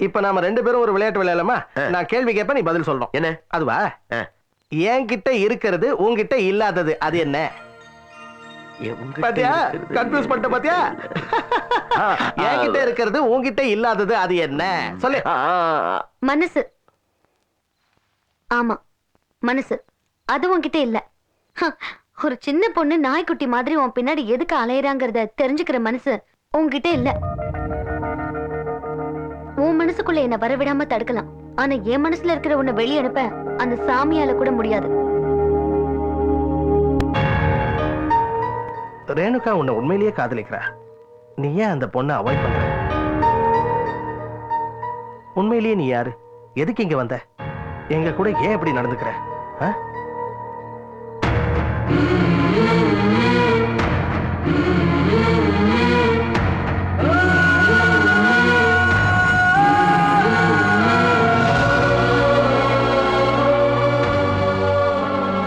இப்ப நாம ரெண்டு பேரும் ஒரு விளையாட்டு விளையாடலாமா? நான் கேள்வி கேட்பேன், நீ பதில் சொல்லணும். என்ன அதுவா? என்கிட்ட இருக்கிறது உன்கிட்ட இல்லாதது அது என்ன? பாத்தியா, கன்ஃபியூஸ் பண்ணிட்ட பாத்தியா? என்கிட்ட இருக்கிறது உன்கிட்ட இல்லாதது அது என்ன? சொல்லு. மனசு. ஆமா, மனசு. அது உன்கிட்ட இல்ல. ஒரு சின்ன பொண்ணு நாய்க்குட்டி மாதிரி உன் பின்னாடி எதுக்கு அலையறாங்கறத தெரிஞ்சுக்கிற மனசு உன்கிட்ட இல்ல. உன் மனசுக்குள்ள என்ன வரவிடாம தடுக்கலாம், ஆனா என் மனசுல இருக்கிற உன்னை வெளியே அனுப்ப அந்த சாமியால கூட முடியாது. ரேணுகா உன்னை உண்மையிலேயே காதலிக்கிறா. நீ ஏன் அந்த பொண்ணை அவாய்ட் பண்ற? உண்மையிலேயே நீ யாரு? எதுக்கு இங்க வந்த? எங்க கூட ஏன் இப்படி நடந்துக்கிற?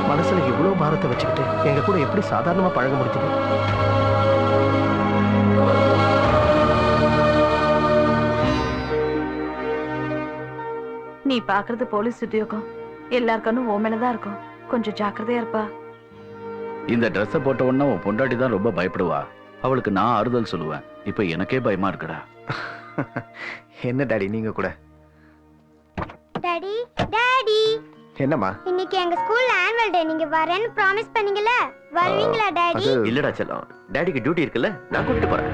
மனசுல இவ்வளவு பாரத்தை வச்சுக்கிட்டு எங்க கூட எப்படி சாதாரணமா பழக முடிஞ்சது? நீ பாக்குறது போலீஸ் உத்தியோகம், எல்லாருக்கும் ஓ மேலதான் இருக்கும். கொஞ்சம் ஜாக்கிரதையா இருப்பா. இந்த ட்ரெஸ் போட்ட உடனே உன் பொண்டாட்டி தான் ரொம்ப பயப்படுவா. அவளுக்கு நான் ஆறுதல் சொல்லுவேன். இப்ப எனக்கே பயமா இருக்குடா. என்ன டாடி நீங்க கூட? டாடி டாடி என்னம்மா? இன்னைக்கு எங்க ஸ்கூல்ல ஆனுவல் டே, நீங்க வரேன்னு ப்ராமிஸ் பண்ணீங்கல, வருவீங்களா டாடி? இல்லடா செல்லம், டாடிக்கு டியூட்டி இருக்குல்ல, நான் கூட்டிட்டு போறேன்.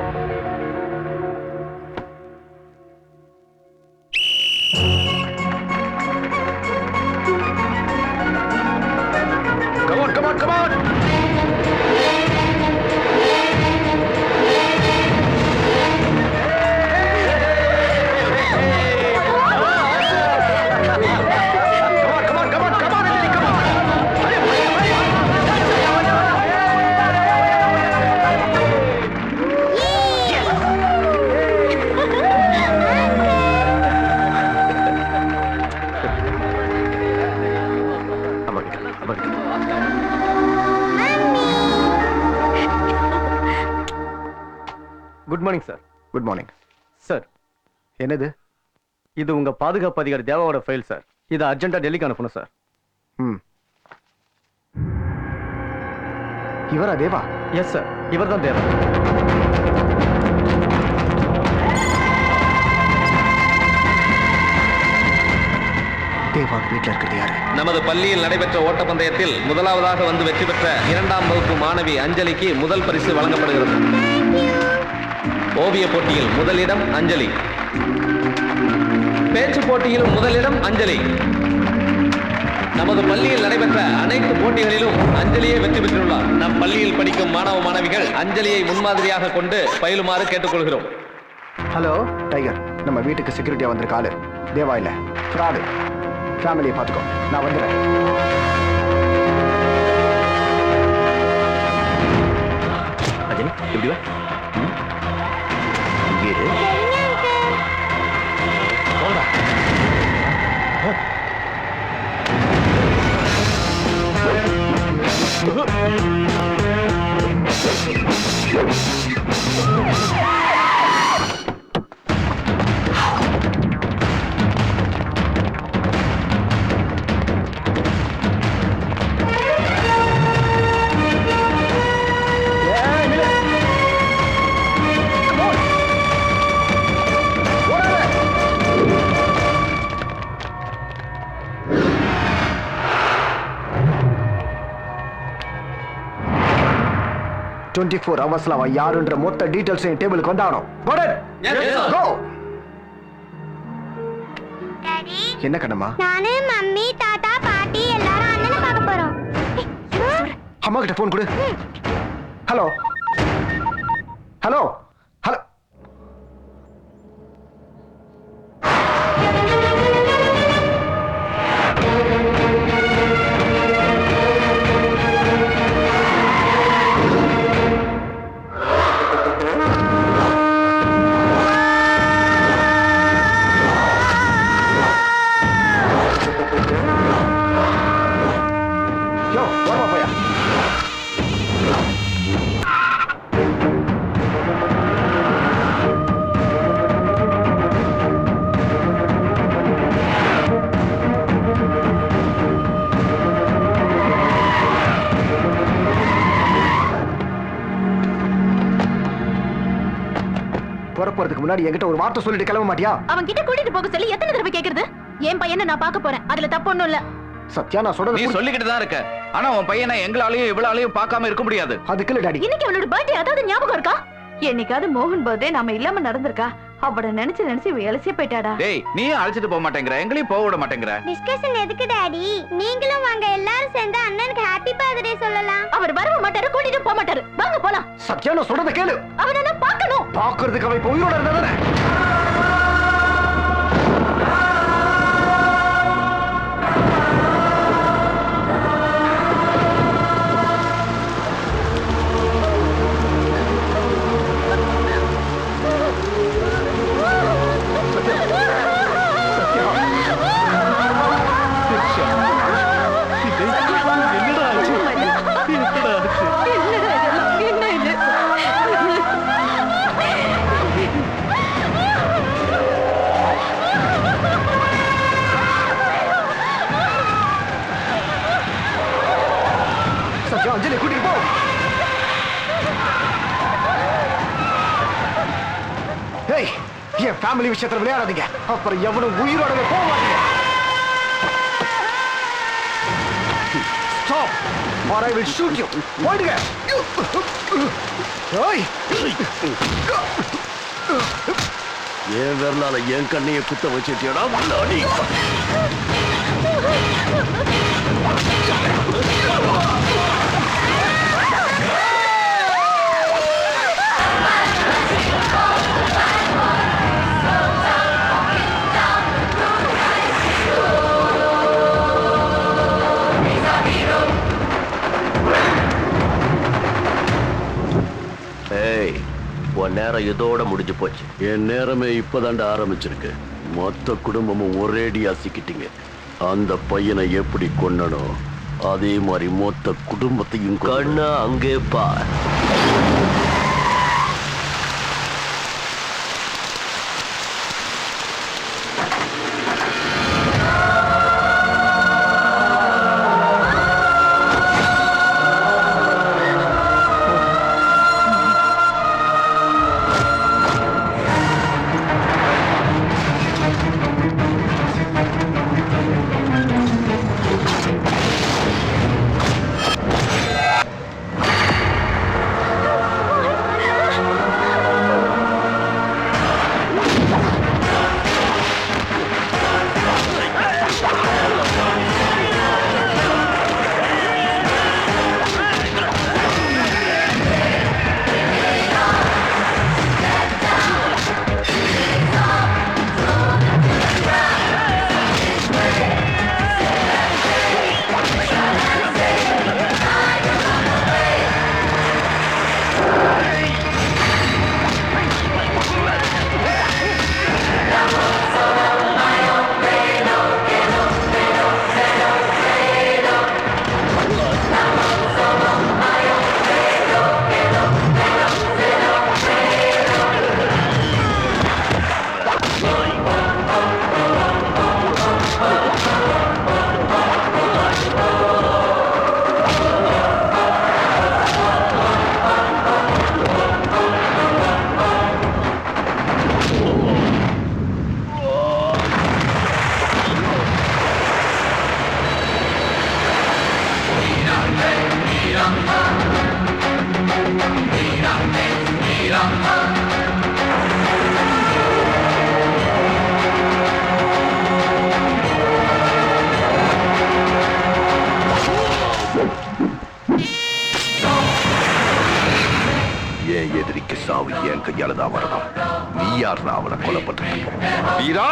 Come on, come on, come on! Good morning sir. Good morning sir, என்னது? இது உங்க பாதுகாப்பு அதிகாரி தேவாவோட ஃபைல் சார். இதை அர்ஜென்ட்டா டெல்லிக்கு அனுப்பணும் சார். இவரா தேவா? எஸ் சார், இவர் தான் தேவா. தேவா வீட்டில் இருக்கிறது யாரு? நமது பள்ளியில் நடைபெற்ற ஓட்டப்பந்தயத்தில் முதலாவதாக வந்து வெற்றி பெற்ற 2ஆம் வகுப்பு மாணவி அஞ்சலிக்கு முதல் பரிசு வழங்கப்படுகிறது. ஓவிய போட்டியில் முதலிடம் அஞ்சலி. பேச்சு போட்டியில் முதலிடம் அஞ்சலி. நமது பள்ளியில் நடைபெற்ற அனைத்து போட்டிகளிலும் அஞ்சலியே வெற்றி பெற்றுள்ளார். நம் பள்ளியில் படிக்கும் மாணவ மாணவிகள் அஞ்சலியை முன்மாதிரியாக கொண்டு பயிலுமாறு கேட்டுக்கொள்கிறோம். ஹலோ டைகர், நம்ம வீட்டுக்கு செக்யூரிட்டியா வந்திருக்க ஆளு தேவா இல்ல, ஃப்ராடு. ஃபேமிலியை பார்த்துக்கோ, நான் வந்துடுறேன். அஜய் எப்படி வா? அவன் யாருன்ற மொத்த டீடைல்ஸ் டேபிளுக்கு வந்தாகணும். என்ன கண்ணம்மா? நானு மம்மி தாத்தா பாட்டி எல்லாரும் அண்ணனை பார்க்க போறோம். அம்மா கிட்ட போன் கொடு. Hello hello hello. போறதுக்கு முன்னாடி என்கிட்ட ஒரு வார்த்தை சொல்லிட்டு கிளம்ப மாட்டியா? அவன் கிட்ட கூட்டிட்டு போக சொல்லி எத்தனை தடவை கேக்குறது? என் பையனை நான் பார்க்க போறேன், அதுல தப்பு ஒண்ணும் இல்ல. சத்யா, நான் சொல்றது நீ சொல்லிக்கிட்டு தான் இருக்க. ஆனா உன் பையனை எங்களாலையும் இவளாலையும் பார்க்காம இருக்க முடியாது. அதுக்கு இல்ல டாடி. இன்னைக்கு அவனோட பர்த்டே, அதாவது ஞாபகம் இருக்கா? என்னைக்காவது மோகன் பர்த்டே நாம இல்லாம நடந்திருக்கா? அவட நினைச்சு இவ போயிட்டாடா. டேய், நீ அழைச்சிட்டு போக மாட்டேங்கிற, எங்களையும் போக விட மாட்டேங்கிற. டிஸ்கஷன் எதுக்கு டாடி? நீங்களும் வாங்க, எல்லாரும் சேர்ந்து அண்ணனுக்கு ஹாப்பி பர்த்டே சொல்லலாம். அவர் வரவும் மாட்டாரு, கூட்டிட்டு போக மாட்டாரு. வாங்க போலாம். சத்யா, நான் சொல்றத கேளு. அவனை நான் பார்க்கணும். பாக்குறதுக்கு அவன் இப்ப உயிரோட இருந்தானே. அஞ்சலி கூட்டிட்டு போ. ஏய், என் ஃபேமிலி விஷயத்துல விளையாடாதீங்க, அப்புறம் எவனும் உயிரோடவே போக மாட்டீங்க. Stop or I will shoot you. போயிடுங்க. ஏய், என் விரலால என் கண்ணையை குத்த வச்சிட்டியடா முன்னாடி. உன் நேரம் இதோட முடிஞ்சு போச்சு. என் நேரமே இப்பதாண்ட ஆரம்பிச்சிருக்கு. மொத்த குடும்பமும் ஒரேடியா சிக்கிட்டீங்க. அந்த பையனை எப்படி கொன்னனோ அதே மாதிரி மொத்த குடும்பத்தையும் கண்ணா அங்கே பார். எதிரிக்கு சாவு என் கையாலதான் வரணும். நீ யார் அவனை கொலை பண்ற வீரா?